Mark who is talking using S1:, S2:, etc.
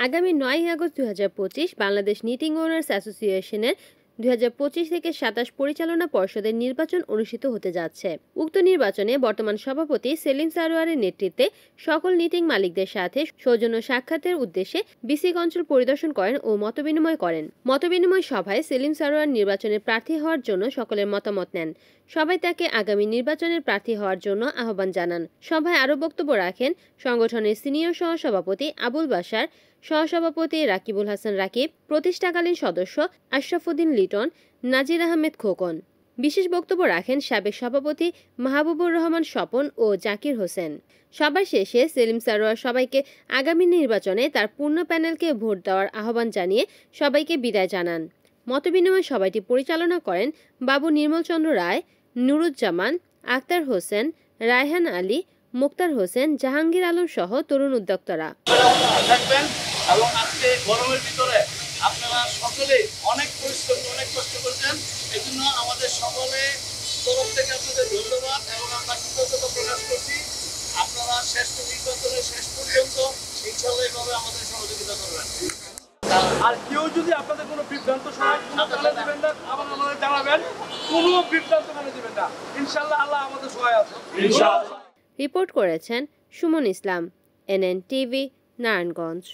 S1: আগামী ৯ August ২০২৫ Bangladesh knitting owners অ্যাসোসিয়েশনের ২০২৫ থেকে ২৭ পরিচালনা পর্ষদের নির্বাচন অনুষ্ঠিত হতে যাচ্ছে। উক্ত নির্বাচনে বর্তমান সভাপতি সেলিম সারোয়ারের নেতৃত্বে সকল নিটিং মালিকদের সাথে সৌজন্য সাক্ষাতের উদ্দেশ্যে বিসিক অঞ্চল পরিদর্শন করেন ও মতবিনিময় করেন। মতবিনিময় সভায় সেলিম সারোয়ার নির্বাচনে প্রার্থী হওয়ার জন্য সকলের মতামত নেন। সবাই তাকে আগামী নির্বাচনের প্রার্থী হওয়ার জন্য আহ্বান জানান। সভায় আরও বক্তব্য রাখেন সংগঠনের সিনিয়র সহসভাপতি আবুল বাশার, সহসভাপতি রাকিবুল হাসান রাকিব, প্রতিষ্ঠাকালীন সদস্য আশরাফুদ্দিন লিটন, নাজির আহমেদ খোকন। বিশেষ বক্তব্য রাখেন সাবেক সভাপতি মাহবুবুর রহমান স্বপন ও জাকির হোসেন। সবার শেষে সেলিম সারোয়ার সবাইকে আগামী নির্বাচনে তার পূর্ণ প্যানেলকে ভোট দেওয়ার আহ্বান জানিয়ে সবাইকে বিদায় জানান। মতবিনিময় সভাটি পরিচালনা করেন বাবু নির্মলচন্দ্র রায়, নুরুজ্জামান, আক্তার হোসেন, রায়হান আলী, মুক্তার হোসেন, জাহাঙ্গীর আলম সহ তরুণ উদ্যোক্তারা।
S2: এবং আজকে গরমের ভিতরে আপনারা সকলে অনেক পরিশ্রম অনেক কষ্ট করছেন, এই জন্য আমাদের সকলের তরফ থেকে আপনাদের ধন্যবাদ এবং আমরা কৃতজ্ঞতা প্রকাশ করছি। আপনারা শেষ নির্বাচনের শেষ পর্যন্ত ইনশাআল্লাহ এইভাবে আমাদের সহযোগিতা করবেন।
S3: আর কেউ যদি আপনাদের কোনো বিভ্রান্ত দিবেন না, আবার আমাদের জানাবেন, কোনো বিভ্রান্ত দিবেন না। ইনশাআল্লাহ আল্লাহ আমাদের সহায় আছে।
S1: রিপোর্ট করেছেন সুমন ইসলাম, NN টিভি, নারায়ণগঞ্জ।